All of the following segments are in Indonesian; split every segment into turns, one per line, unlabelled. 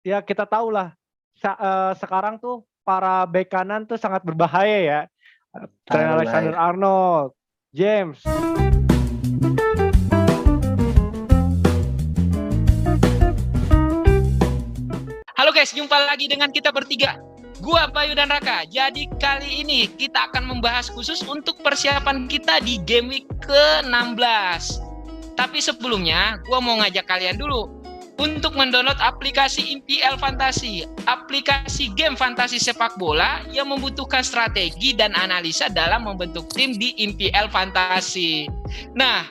ya kita tahu lah sekarang tuh para bek kanan tuh sangat berbahaya ya. Trent
Sangat berbahaya.
Alexander-Arnold, James.
Halo guys, jumpa lagi dengan kita bertiga. Gua Bayu dan Raka. Jadi kali ini kita akan membahas khusus untuk persiapan kita di game week ke-16. Tapi sebelumnya, gua mau ngajak kalian dulu untuk mendownload aplikasi IMPL Fantasi, aplikasi game fantasi sepak bola yang membutuhkan strategi dan analisa dalam membentuk tim di IMPL Fantasi. Nah,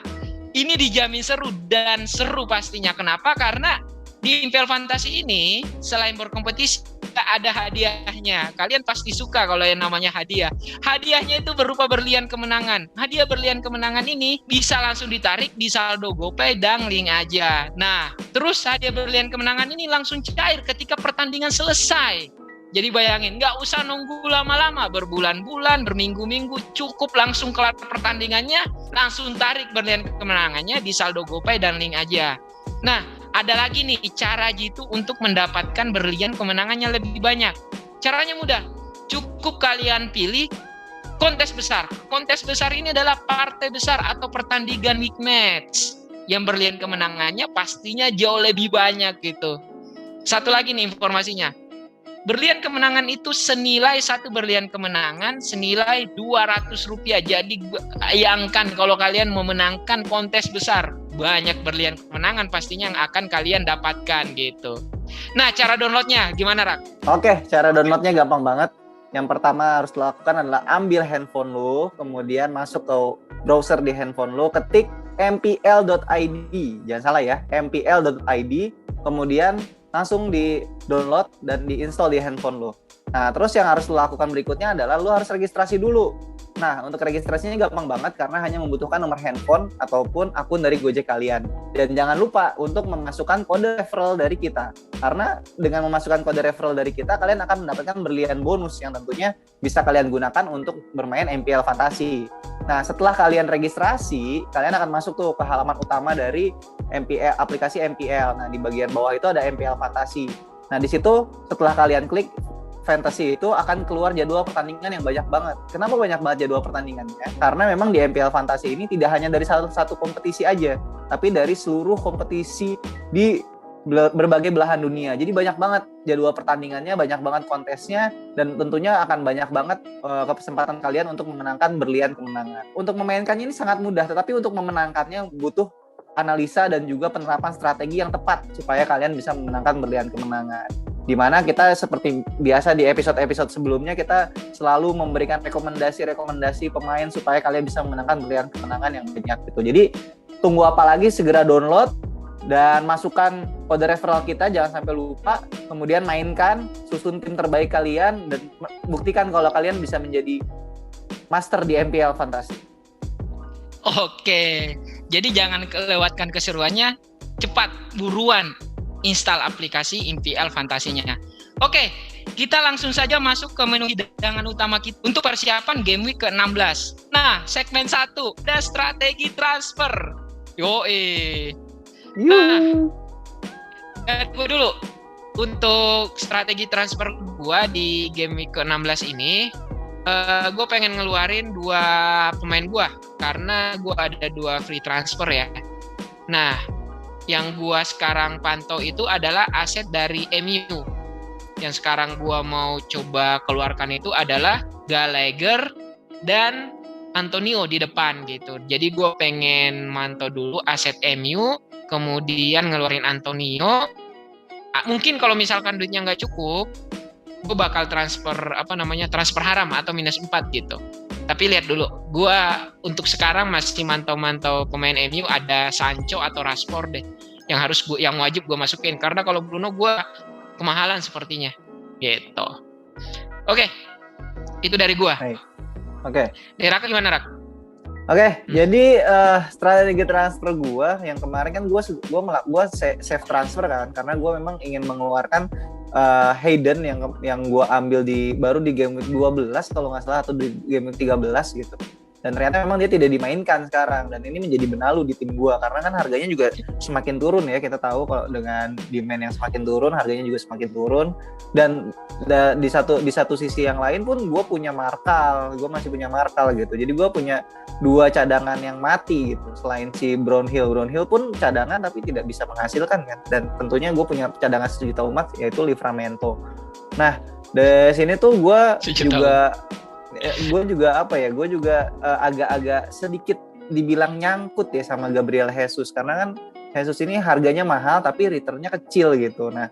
ini dijamin seru dan seru pastinya. Kenapa? Karena di IMPL Fantasi ini selain berkompetisi ada hadiahnya. Kalian pasti suka kalau yang namanya hadiah. Hadiahnya itu berupa berlian kemenangan. Hadiah berlian kemenangan ini bisa langsung ditarik di saldo GoPay dan link aja. Nah, terus hadiah berlian kemenangan ini langsung cair ketika pertandingan selesai. Jadi bayangin, nggak usah nunggu lama-lama, berbulan-bulan, berminggu-minggu, cukup langsung kelar pertandingannya, langsung tarik berlian kemenangannya di saldo GoPay dan link aja. Nah, ada lagi nih cara jitu untuk mendapatkan berlian kemenangannya lebih banyak. Caranya mudah, cukup kalian pilih kontes besar. Kontes besar ini adalah partai besar atau pertandingan week match yang berlian kemenangannya pastinya jauh lebih banyak gitu. Satu lagi nih informasinya. Berlian kemenangan itu senilai satu berlian kemenangan senilai Rp200. Jadi bayangkan kalau kalian memenangkan kontes besar, banyak berlian kemenangan pastinya yang akan kalian dapatkan gitu. Nah, cara downloadnya gimana, Rak?
Oke, cara downloadnya gampang banget. Yang pertama harus dilakukan adalah ambil handphone lu, kemudian masuk ke browser di handphone lu, ketik mpl.id. Jangan salah ya, mpl.id. Kemudian langsung di-download dan di-install di handphone lu. Nah, terus yang harus lu lakukan berikutnya adalah lu harus registrasi dulu. Nah, untuk registrasinya gampang banget karena hanya membutuhkan nomor handphone ataupun akun dari Gojek kalian. Dan jangan lupa untuk memasukkan kode referral dari kita. Karena dengan memasukkan kode referral dari kita, kalian akan mendapatkan berlian bonus yang tentunya bisa kalian gunakan untuk bermain MPL Fantasi. Nah, setelah kalian registrasi, kalian akan masuk tuh ke halaman utama dari MPL, aplikasi MPL. Nah, di bagian bawah itu ada MPL Fantasi. Nah, di situ setelah kalian klik Fantasy itu akan keluar jadwal pertandingan yang banyak banget. Kenapa banyak banget jadwal pertandingannya? Karena memang di MPL Fantasi ini tidak hanya dari satu kompetisi aja, tapi dari seluruh kompetisi di berbagai belahan dunia. Jadi banyak banget jadwal pertandingannya, banyak banget kontesnya, dan tentunya akan banyak banget kesempatan kalian untuk memenangkan berlian kemenangan. Untuk memainkannya ini sangat mudah, tetapi untuk memenangkannya butuh analisa dan juga penerapan strategi yang tepat supaya kalian bisa memenangkan berlian kemenangan. Di mana kita seperti biasa di episode-episode sebelumnya kita selalu memberikan rekomendasi pemain supaya kalian bisa memenangkan berlian kemenangan yang banyak gitu. Jadi tunggu apa lagi, segera download dan masukkan kode referral kita, jangan sampai lupa. Kemudian mainkan, susun tim terbaik kalian dan buktikan kalau kalian bisa menjadi master di MPL Fantasi.
Oke, jadi jangan kelewatkan keseruannya, cepat buruan install aplikasi IMPL Fantasinya. Oke, kita langsung saja masuk ke menu hidangan utama kita untuk persiapan game week ke-16. Nah, segmen 1, ada strategi transfer. Nah, gue dulu. Untuk strategi transfer gue di game week ke-16 ini, gue pengen ngeluarin 2 pemain gue karena gue ada 2 free transfer ya. Nah, yang gue sekarang pantau itu adalah aset dari MU. Yang sekarang gue mau coba keluarkan itu adalah Gallagher dan Antonio di depan gitu. Jadi gue pengen mantau dulu aset MU, kemudian ngeluarin Antonio. Mungkin kalau misalkan duitnya nggak cukup, gue bakal transfer transfer haram atau -4 gitu. Tapi lihat dulu, gue untuk sekarang masih mantau-mantau pemain MU, ada Sancho atau Rashford deh yang wajib gue masukin, karena kalau Bruno gue kemahalan sepertinya gitu. Oke, itu dari gue.
Oke.
Dari Raka gimana, Rak?
Oke, jadi strategi transfer gue yang kemarin kan gue save transfer kan, karena gue memang ingin mengeluarkan Hayden yang gue ambil baru di game week 12 kalau nggak salah, atau di game week 13 gitu. dan ternyata memang dia tidak dimainkan sekarang, dan ini menjadi benalu di tim gua karena kan harganya juga semakin turun ya. Kita tahu kalau dengan demand yang semakin turun, harganya juga semakin turun. Dan di satu sisi yang lain pun gua punya Markal, gua masih punya Markal gitu. Jadi gua punya 2 cadangan yang mati gitu. Selain si Brownhill pun cadangan tapi tidak bisa menghasilkan kan. Dan tentunya gue punya cadangan 1 juta umat, yaitu Livramento. Nah, dari sini tuh gue juga agak-agak sedikit dibilang nyangkut ya sama Gabriel Jesus, karena kan Jesus ini harganya mahal tapi returnnya kecil gitu. Nah,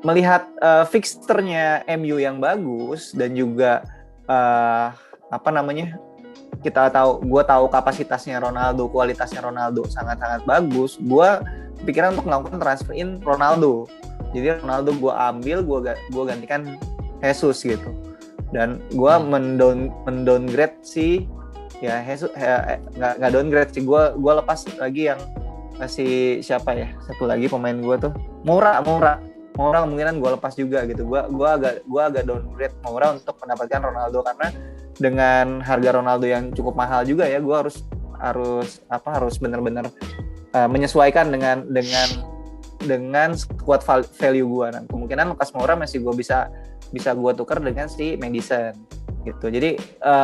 melihat fixturnya MU yang bagus dan juga gue tahu kapasitasnya Ronaldo, kualitasnya Ronaldo sangat-sangat bagus. Gue pikiran untuk melakukan transfer in Ronaldo. Jadi Ronaldo gue ambil, gue gantikan Jesus gitu. Dan gue mendowngrade si ya Jesus, nggak downgrade sih, gue lepas lagi yang masih siapa ya, satu lagi pemain gue tuh Moura kemungkinan gue lepas juga gitu. Gue agak downgrade Moura untuk mendapatkan Ronaldo, karena dengan harga Ronaldo yang cukup mahal juga ya, gue harus benar-benar menyesuaikan dengan squad value gue. Nah, kemungkinan Lucas Moura masih gue bisa gue tukar dengan si Maddison gitu. Jadi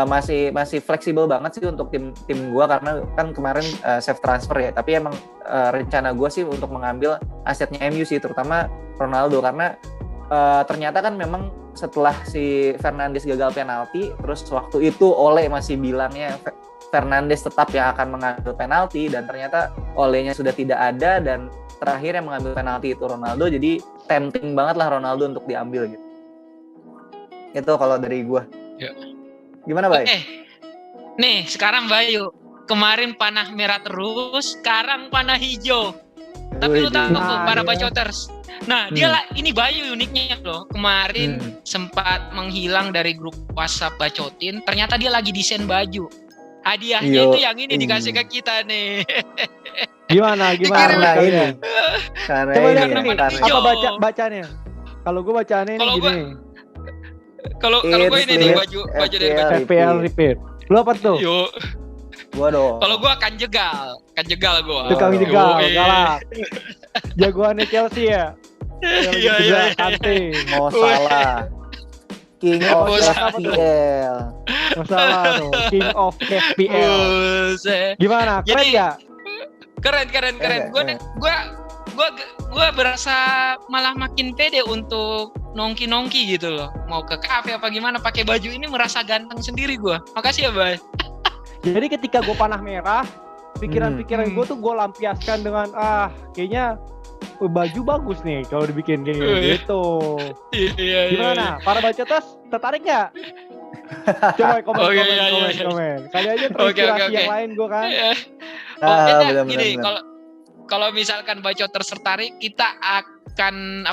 masih fleksibel banget sih untuk tim gue, karena kan kemarin save transfer ya. Tapi emang rencana gue sih untuk mengambil asetnya MU sih, terutama Ronaldo, karena ternyata kan memang setelah si Fernandes gagal penalti, terus waktu itu Ole masih bilangnya Fernandes tetap yang akan mengambil penalti, dan ternyata Olenya sudah tidak ada, dan terakhir yang mengambil penalti itu Ronaldo. Jadi tempting banget lah Ronaldo untuk diambil gitu. Itu kalau dari gue.
Ya.
Gimana, Bay?
Oke. Nih, sekarang Bayu. Kemarin panah merah terus, sekarang panah hijau. Tapi lu tahu para bacoters. Nah, ini Bayu uniknya loh. Kemarin sempat menghilang dari grup WhatsApp Bacotin. Ternyata dia lagi desain baju. Hadiahnya itu yang ini dikasih ke kita nih.
Gimana?
Karena ini.
Apa bacanya? Kalau gue bacaannya ini gini.
Kalau gue ini nih baju dari
FPL repeat. Lu apa tuh?
Yuk.
Gua dong.
Kalau gua kan jegal gua.
Tukang jegal, galak. Jagoannya Chelsea ya.
Iya.
Mau salah. King of FPL.
Masalah tuh, King of FPL. Gimana? Keren ya?
Keren. Gua berasa malah makin pede untuk nongki gitu loh. Mau ke kafe apa gimana pakai baju ini merasa ganteng sendiri gua. Makasih ya, Bay.
Jadi ketika gue panah merah, pikiran-pikiran gue tuh gue lampiaskan dengan kayaknya baju bagus nih kalau dibikin kayak gitu.
Iya.
Gimana? Para bacotas tertarik nggak? Coba komen. Kali aja terinspirasi yang lain gue kan.
Gini, kalau misalkan bacoters tertarik, kita akan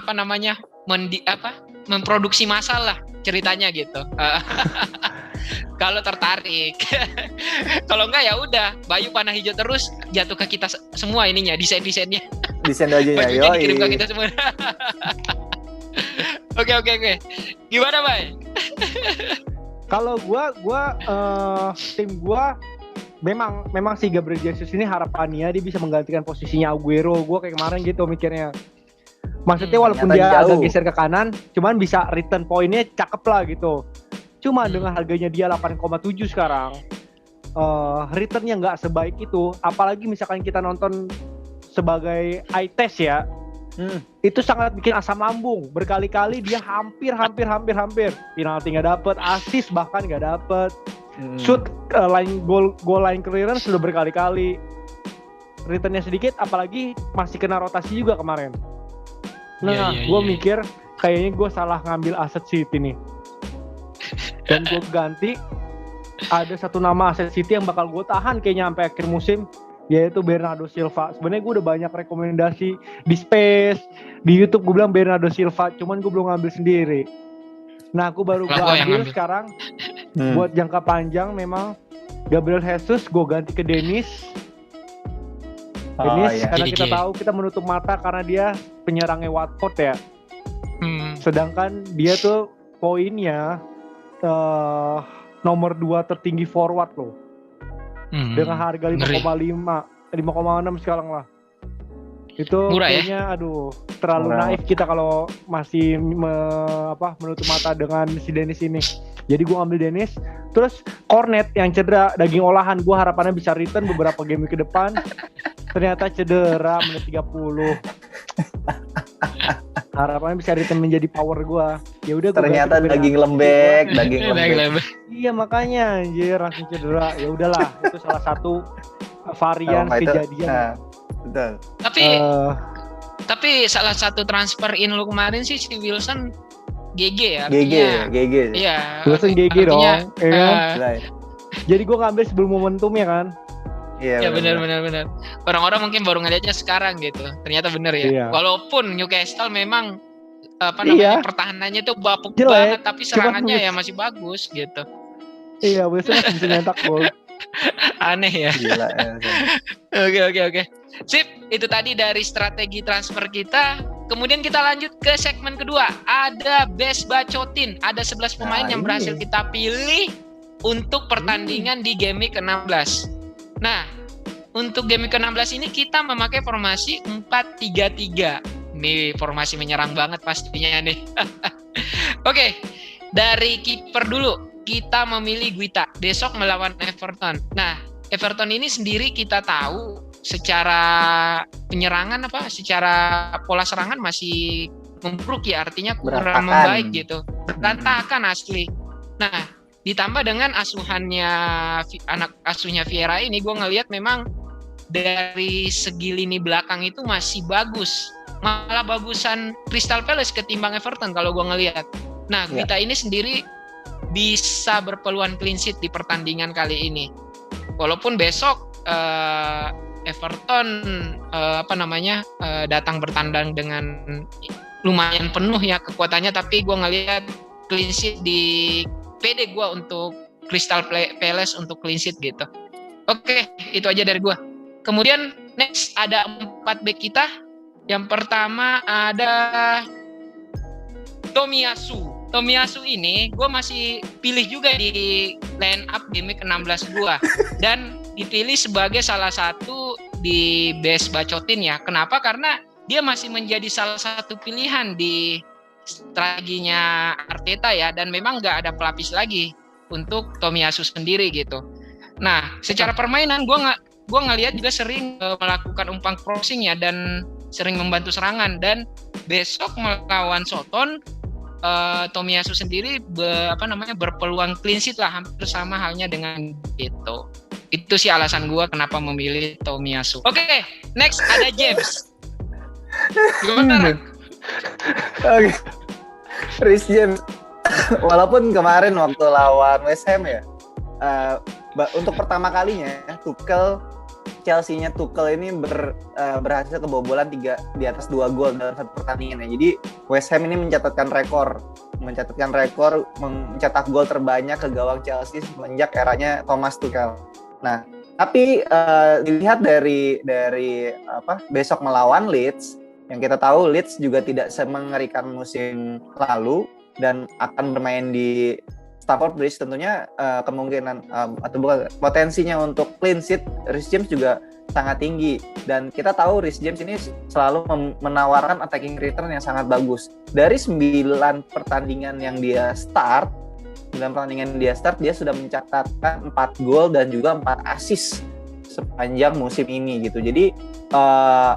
memproduksi masalah ceritanya gitu. Kalau tertarik. Kalau enggak ya udah, Bayu panah hijau terus, jatuh ke kita semua ininya, desain-desainnya.
Desain bajunya,
bajunya dikirim ke kita semua. Oke. Gimana, Bay?
Kalau gua tim gua memang si Gabriel Jesus ini harapannya dia bisa menggantikan posisinya Aguero. Gua kayak kemarin gitu mikirnya. Maksudnya walaupun dia agak geser ke kanan, cuman bisa return pointnya cakep lah gitu. Cuma dengan harganya dia 8,7 sekarang, returnnya nggak sebaik itu. Apalagi misalkan kita nonton sebagai eye test ya, itu sangat bikin asam lambung. Berkali-kali dia hampir penalti nggak dapet, assist bahkan nggak dapet, shoot goal line clearance sudah berkali-kali. Returnnya sedikit, apalagi masih kena rotasi juga kemarin. Nah, gue mikir kayaknya gue salah ngambil aset City nih. Dan gue ganti, ada satu nama aset City yang bakal gue tahan kayaknya sampai akhir musim, yaitu Bernardo Silva. Sebenarnya gue udah banyak rekomendasi di Space, di YouTube gue bilang Bernardo Silva, cuman gue belum ngambil sendiri. Nah, aku baru ambil sekarang buat jangka panjang. Memang Gabriel Jesus gue ganti ke Dennis. Karena kita tahu kita menutup mata karena dia penyerangnya Watford ya. Sedangkan dia tuh poinnya nomor 2 tertinggi forward loh. dengan harga 5,6 sekarang lah. Itu
Murah ya?
kayaknya aduh terlalu
Murah.
naif kita kalau masih menutup mata dengan si Dennis ini. Jadi gue ambil Dennis, terus Cornet yang cedera daging olahan, gue harapannya bisa return beberapa game ke depan. Ternyata cedera menit 30. Harapannya bisa return menjadi power gue. Ya udah.
Ternyata daging lembek.
Iya makanya anjir langsung cedera. Ya udahlah, itu salah satu varian kejadian.
Nah, betul.
Tapi salah satu transfer in lu kemarin sih si Wilson GG ya.
GG.
Iya.
Wilson GG dong. Ya kan? Jadi gue ngambil sebelum momentumnya kan.
Iya benar. Orang-orang mungkin baru ngeliatnya sekarang gitu. Ternyata benar ya.
Iya.
Walaupun Newcastle memang pertahanannya tuh bapuk
jelek,
banget, tapi serangannya ya masih bagus gitu.
Iya, Wilson masih bisa nyetak gol.
Aneh ya.
Gila.
Oke. Sip, itu tadi dari strategi transfer kita. Kemudian kita lanjut ke segmen kedua. Ada Best Bacotin. Ada 11 pemain yang berhasil kita pilih untuk pertandingan di game week ke-16. Nah, untuk game week ke-16 ini kita memakai formasi 4-3-3. Nih, formasi menyerang banget pastinya nih. Oke, dari kiper dulu. Kita memilih Guita. Besok melawan Everton. Nah, Everton ini sendiri kita tahu secara penyerangan secara pola serangan masih memburuk ya, artinya kurang membaik gitu. Berantakan asli. Nah, ditambah dengan anak asuhnya Vieira ini, gue ngelihat memang dari segi lini belakang itu masih bagus. Malah bagusan Crystal Palace ketimbang Everton kalau gue ngelihat. Nah, Guita ini sendiri bisa berpeluang clean sheet di pertandingan kali ini. Walaupun besok Everton datang bertandang dengan lumayan penuh ya kekuatannya, tapi gue ngelihat clean sheet di PD gue untuk Crystal Palace untuk clean sheet gitu. Oke, itu aja dari gue. Kemudian next ada 4 back kita. Yang pertama ada Tomiyasu ini gue masih pilih juga di line up game ke-16 gue dan dipilih sebagai salah satu di best bacotin ya. Kenapa? Karena dia masih menjadi salah satu pilihan di strateginya Arteta ya, dan memang nggak ada pelapis lagi untuk Tomiyasu sendiri gitu. Nah, secara permainan gue ngelihat juga sering melakukan umpan crossing ya dan sering membantu serangan, dan besok melawan Soton Tomiyasu sendiri berpeluang clean sheet lah, hampir sama halnya dengan itu. Itu sih alasan gue kenapa memilih Tomiyasu. Oke, next ada James. Gimana?
Oke. Reece James. Walaupun kemarin waktu lawan West Ham ya, untuk pertama kalinya Chelsea-nya Tuchel ini berhasil kebobolan di atas 2 gol dalam satu pertandingan ya. Jadi West Ham ini mencatatkan rekor mencetak gol terbanyak ke gawang Chelsea semenjak eranya Thomas Tuchel. Nah, tapi dilihat dari besok melawan Leeds, yang kita tahu Leeds juga tidak semengerikan musim lalu dan akan bermain di Stamford Bridge, tentunya kemungkinan potensinya untuk clean sheet Reece James juga sangat tinggi, dan kita tahu Reece James ini selalu menawarkan attacking return yang sangat bagus. Dari 9 pertandingan yang dia start, dia sudah mencatatkan 4 gol dan juga 4 assist sepanjang musim ini gitu. Jadi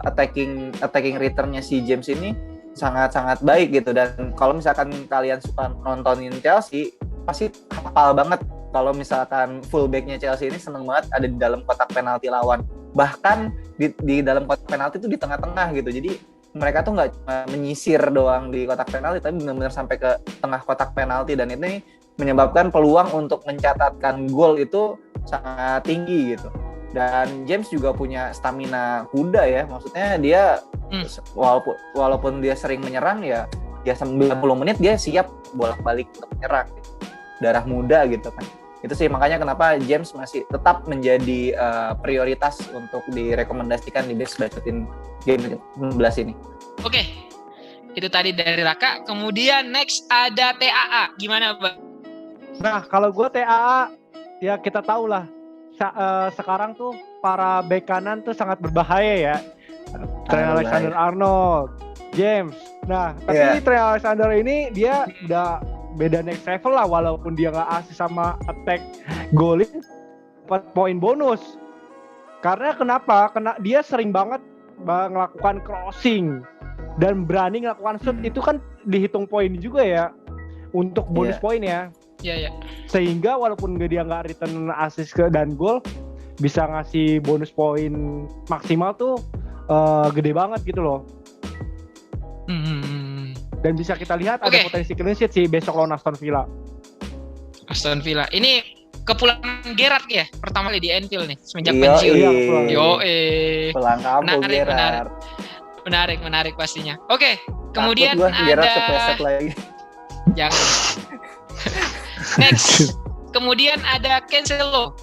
attacking return-nya si James ini sangat-sangat baik gitu, dan kalau misalkan kalian suka nontonin Chelsea pasti hafal banget kalau misalkan fullback-nya Chelsea ini seneng banget ada di dalam kotak penalti lawan, bahkan di dalam kotak penalti itu di tengah-tengah gitu. Jadi mereka tuh nggak cuma menyisir doang di kotak penalti, tapi benar-benar sampai ke tengah kotak penalti, dan ini menyebabkan peluang untuk mencatatkan gol itu sangat tinggi gitu. Dan James juga punya stamina kuda ya, maksudnya dia walaupun dia sering menyerang ya 90 menit dia siap bolak-balik untuk menyerang gitu. Darah muda gitu kan. Itu sih makanya kenapa James masih tetap menjadi prioritas untuk direkomendasikan di best bacotin game 16 ini.
Oke. Itu tadi dari Raka. Kemudian next ada TAA. Gimana, Bang?
Nah, kalau gue TAA ya kita tahu lah sekarang tuh para bek kanan tuh sangat berbahaya ya. Trent Alexander-Arnold, James. Nah, tapi Trent Alexander ini dia udah beda next level lah, walaupun dia nggak asis sama attack golin, dapat poin bonus. Karena kenapa? Karena dia sering banget melakukan crossing dan berani melakukan shoot, itu kan dihitung poin juga ya untuk bonus poin ya.
Iya.
Sehingga walaupun dia nggak return assist dan gol, bisa ngasih bonus poin maksimal tuh gede banget gitu loh. Dan bisa kita lihat ada potensi clean sheet sih besok lawan Aston Villa. Aston Villa.
Ini kepulangan Gerrard ya, pertama kali di Anfield nih semenjak pensiun.
Pulang kampung Gerrard.
Menarik pastinya. Oke, kemudian
ada Gerrard kepleset lagi.
Jangan. Next, kemudian ada Cancelo.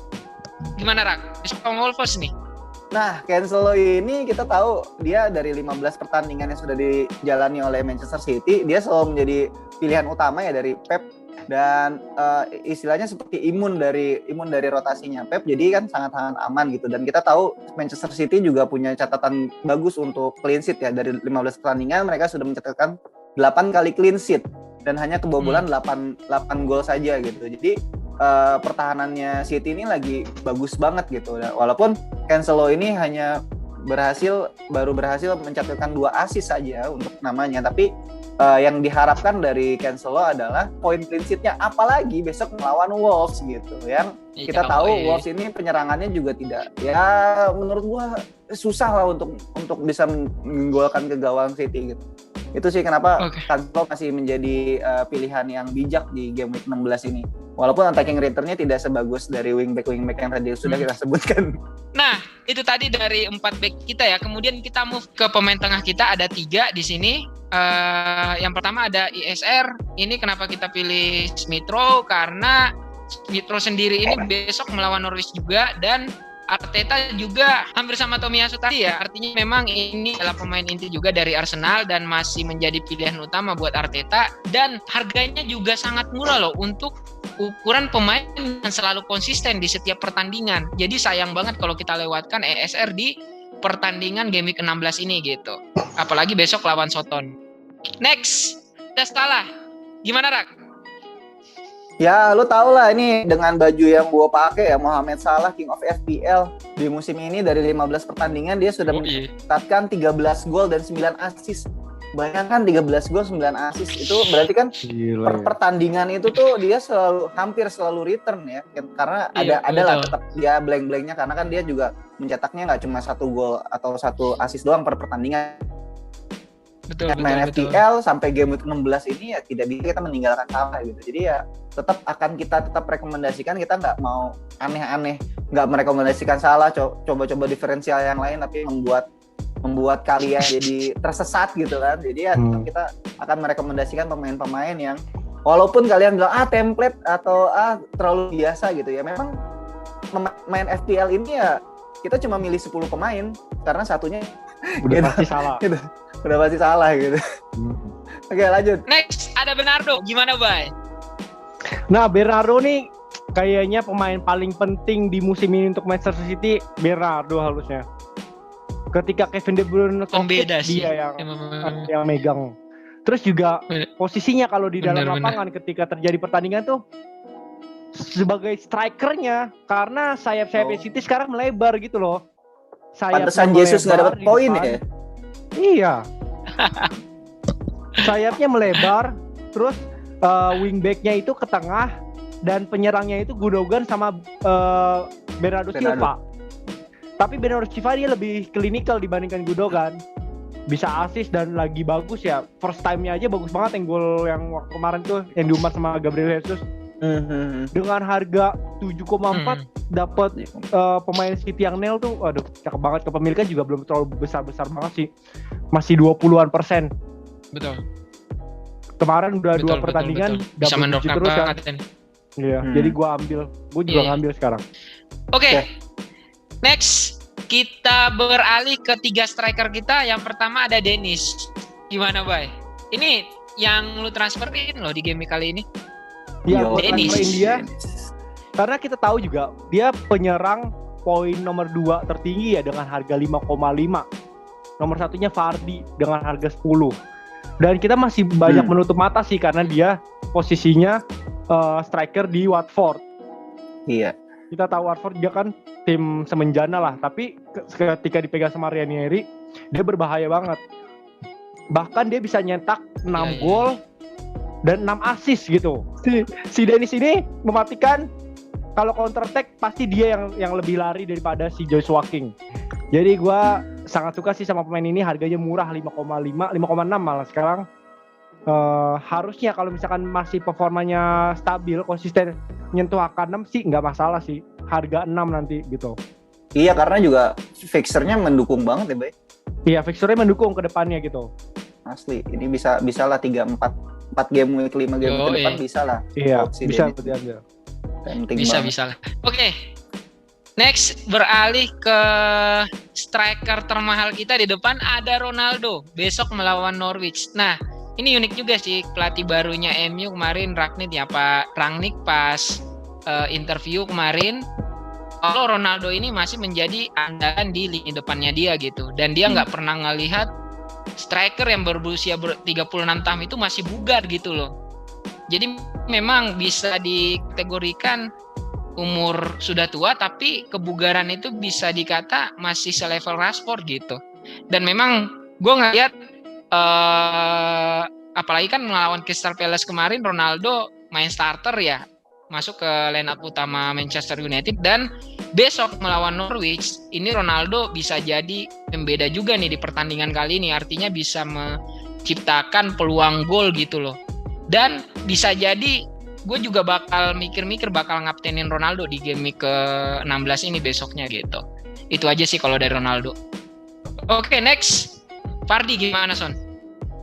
Gimana Rak? Besok Wolves nih.
Nah, Cancelo ini kita tahu dia dari 15 pertandingan yang sudah dijalani oleh Manchester City, dia selalu menjadi pilihan utama ya dari Pep, dan istilahnya seperti imun dari rotasinya Pep, jadi kan sangat-sangat aman gitu. Dan kita tahu Manchester City juga punya catatan bagus untuk clean sheet ya, dari 15 pertandingan mereka sudah mencatatkan 8 kali clean sheet dan hanya kebobolan 8 gol saja gitu. Jadi pertahanannya City ini lagi bagus banget gitu. Walaupun Cancelo ini hanya baru berhasil mencatatkan 2 assist saja untuk namanya, tapi yang diharapkan dari Cancelo adalah poin clean sheet-nya, apalagi besok melawan Wolves gitu. Yang kita tahu Wolves ini penyerangannya juga tidak, ya menurut gua susah lah untuk bisa menggolkan ke gawang City gitu. Itu sih kenapa Cancelo masih menjadi pilihan yang bijak di game week 16 ini. Walaupun attacking return-nya tidak sebagus dari wingback yang tadi sudah kita sebutkan.
Nah, itu tadi dari 4 back kita ya. Kemudian kita move ke pemain tengah kita, ada 3 di sini. Yang pertama ada ISR. Ini kenapa kita pilih Smith Rowe? Karena Smith Rowe sendiri ini besok melawan Norwich juga, dan Arteta juga hampir sama Tomiyasu tadi ya. Artinya memang ini adalah pemain inti juga dari Arsenal dan masih menjadi pilihan utama buat Arteta. Dan harganya juga sangat murah loh untuk ukuran pemain yang selalu konsisten di setiap pertandingan. Jadi sayang banget kalau kita lewatkan ESR di pertandingan game week 16 ini gitu. Apalagi besok lawan Soton. Next, ada Salah. Gimana Rak?
Ya, lu tau lah ini dengan baju yang gua pakai ya, Mohamed Salah, King of FPL. Di musim ini dari 15 pertandingan dia sudah mencatatkan 13 gol dan 9 assist. Bayangkan 13 gol 9 assist, itu berarti kan pertandingan itu tuh dia hampir selalu return ya. Karena ada lah tetap dia blank-blanknya, karena kan dia juga mencetaknya nggak cuma 1 gol atau 1 assist doang per pertandingan. Main FPL sampai game week 16 ini ya tidak bisa kita meninggalkan Salah gitu. Jadi ya kita tetap rekomendasikan, kita nggak mau aneh-aneh, nggak merekomendasikan Salah, coba-coba diferensial yang lain, tapi membuat kalian jadi tersesat gitu kan. Jadi ya kita akan merekomendasikan pemain-pemain yang walaupun kalian bilang template atau terlalu biasa gitu ya, memang main FPL ini ya kita cuma milih 10 pemain karena satunya
udah pasti salah.
Gitu. Udah pasti salah gitu. Oke, lanjut.
Next ada Bernardo. Gimana, Bay?
Nah, Bernardo nih kayaknya pemain paling penting di musim ini untuk Manchester City. Bernardo harusnya. Ketika Kevin De Bruyne
pembeda sih
dia yang megang. Terus juga posisinya kalau di dalam lapangan ketika terjadi pertandingan tuh sebagai strikernya, karena sayap-sayapnya City sekarang melebar gitu loh.
Pantesan Jesus nggak dapat poin ya?
Iya. Sayapnya melebar, terus wingbacknya itu ke tengah, dan penyerangnya itu Gundogan sama Bernardo Silva. Tapi Bernardo Silva dia lebih klinikal dibandingkan Gundogan. Bisa assist dan lagi bagus ya. First time-nya aja bagus banget, yang gol yang waktu kemarin tuh yang diumpan sama Gabriel Jesus. Dengan harga 7,4 dapat pemain City yang nail tuh, aduh cakep banget. Kepemilikan juga belum terlalu besar-besar banget sih, masih 20-an%.
Betul.
Kemarin udah 2 pertandingan
bisa mendongkrak
terus
banget
kan. Iya, jadi gue juga ngambil sekarang.
Oke. Next kita beralih ke 3 striker kita. Yang pertama ada Dennis. Gimana, Bay? Ini yang lu transferin loh di game kali ini.
Iya, gue transferin dia. Karena kita tahu juga dia penyerang poin nomor 2 tertinggi ya dengan harga 5,5. Nomor satunya Vardy dengan harga 10. Dan kita masih banyak menutup mata sih karena dia posisinya striker di Watford.
Iya.
Kita tahu Watford dia kan tim semenjana lah, tapi ketika dipegang sama Ranieri dia berbahaya banget. Bahkan dia bisa nyetak 6 gol dan 6 assist gitu. Si Dennis ini mematikan, kalau counter attack pasti dia yang lebih lari daripada si Joshua King. Jadi gue sangat suka sih sama pemain ini, harganya murah 5,5, 5,6 malah sekarang. Harusnya kalau misalkan masih performanya stabil, konsisten nyentuh angka 6 sih nggak masalah sih, harga 6 nanti gitu.
Iya, karena juga fixernya mendukung banget ya, Bay.
Iya, fixernya mendukung ke depannya gitu.
Asli, ini bisa lah 3-4 game week 5 game ke depan bisa lah.
Iya, bisa diambil.
Bisa lah. Oke. Next, beralih ke striker termahal kita di depan ada Ronaldo besok melawan Norwich. Nah, ini unik juga sih pelatih barunya MU kemarin Rangnick pas interview kemarin. Kalau Ronaldo ini masih menjadi andalan di lini depannya dia gitu, dan dia nggak pernah ngelihat striker yang berusia 36 tahun itu masih bugar gitu loh. Jadi memang bisa dikategorikan umur sudah tua, tapi kebugaran itu bisa dikata masih selevel Rashford gitu. Dan memang gue ngeliat apalagi kan melawan Crystal Palace kemarin Ronaldo main starter ya, masuk ke line up utama Manchester United, dan besok melawan Norwich ini Ronaldo bisa jadi pembeda juga nih di pertandingan kali ini, artinya bisa menciptakan peluang gol gitu loh. Dan bisa jadi gue juga bakal mikir-mikir bakal ngaptenin Ronaldo di game ke-16 ini besoknya gitu. Itu aja sih kalau dari Ronaldo. Oke, next. Vardy gimana, Son?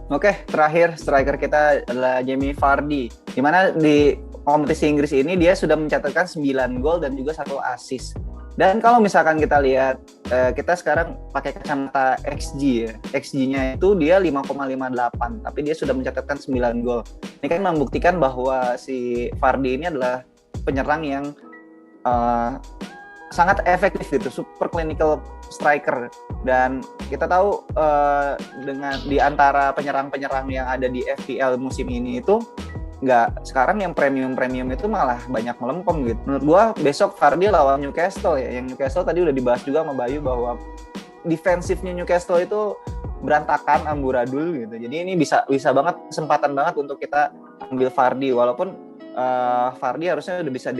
Oke, terakhir striker kita adalah Jamie Vardy. Dimana di kompetisi Inggris ini dia sudah mencatatkan 9 gol dan juga 1 assist. Dan kalau misalkan kita lihat, kita sekarang pakai kacamata XG ya. XG-nya itu dia 5,58, tapi dia sudah mencatatkan 9 gol. Ini kan membuktikan bahwa si Vardy ini adalah penyerang yang sangat efektif gitu, super clinical striker. Dan kita tahu dengan di antara penyerang-penyerang yang ada di FPL musim ini itu sekarang yang premium itu malah banyak melempem gitu. Menurut gua besok Vardy lawan Newcastle ya. Yang Newcastle tadi udah dibahas juga sama Bayu bahwa defensifnya Newcastle itu berantakan, amburadul gitu. Jadi ini bisa banget, kesempatan banget untuk kita ambil Vardy, walaupun Vardy harusnya udah bisa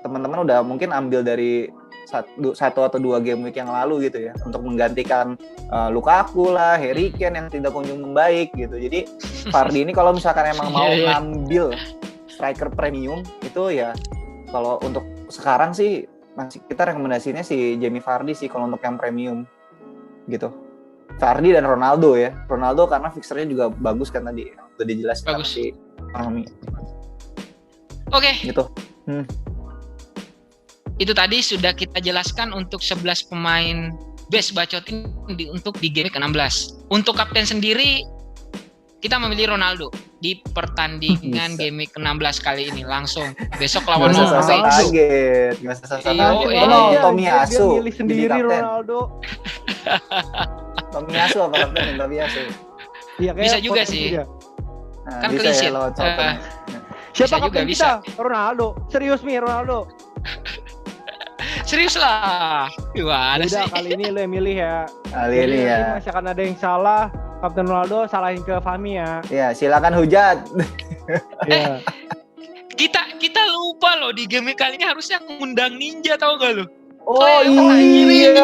teman-teman udah mungkin ambil dari satu atau 2 game week yang lalu gitu ya, untuk menggantikan Lukaku lah, Harry Kane yang tidak kunjung membaik gitu. Jadi Vardy ini kalau misalkan emang mau ngambil striker premium itu ya, kalau untuk sekarang sih masih kita rekomendasinya si Jamie Vardy sih kalau untuk yang premium gitu. Vardy dan Ronaldo ya. Ronaldo karena fixernya juga bagus kan tadi udah dijelaskan si Fahmi.
Oke.
Gitu.
Itu tadi sudah kita jelaskan untuk 11 pemain best bacotin untuk di game ke-16. Untuk kapten sendiri kita memilih Ronaldo di pertandingan game ke-16 kali ini langsung. Besok lawan
Norwich. Kaget. Enggak usah kaget. Tomiyasu
milih sendiri Ronaldo.
Tomiyasu apa kapten Tomiyasu?
Iya,
bisa juga sih. Kan klise.
Siapa kapten kita? Ronaldo. Serius nih Ronaldo.
Serius lah. Gimana sih?
Udah kali ini lo yang milih ya.
Kali ini ya.
Masih akan ada yang salah. Kapten Ronaldo salahin ke Fahmi ya.
Iya, silakan hujat.
Kita lupa loh di game kali ini harusnya ngundang Ninja, tau gak lo?
Oh iya.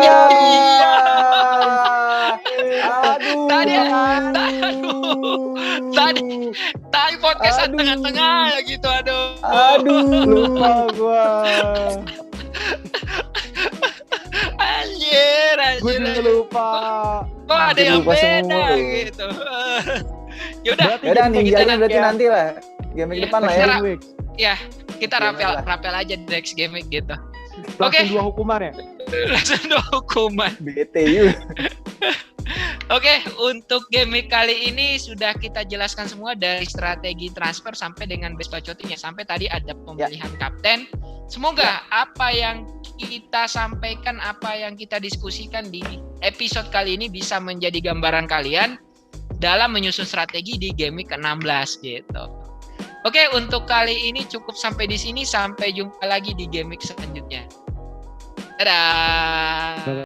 Tadi podcast tengah-tengah gitu,
aduh.
Lupa gua.
Anjir.
Gue juga lupa.
Kok ada yang beda gitu. Yaudah
Ninjanya berarti nanti lah. Game depan lah ya.
Ya, kita rapel aja next game gitu.
Langsung 2 hukuman ya?
Langsung 2 hukuman.
BTU.
Oke, untuk game week kali ini sudah kita jelaskan semua dari strategi transfer sampai dengan best bacotinya, sampai tadi ada pemilihan kapten. Semoga apa yang kita sampaikan, apa yang kita diskusikan di episode kali ini bisa menjadi gambaran kalian dalam menyusun strategi di game week ke-16 gitu. Oke, untuk kali ini cukup sampai di sini. Sampai jumpa lagi di game week selanjutnya. Dadah.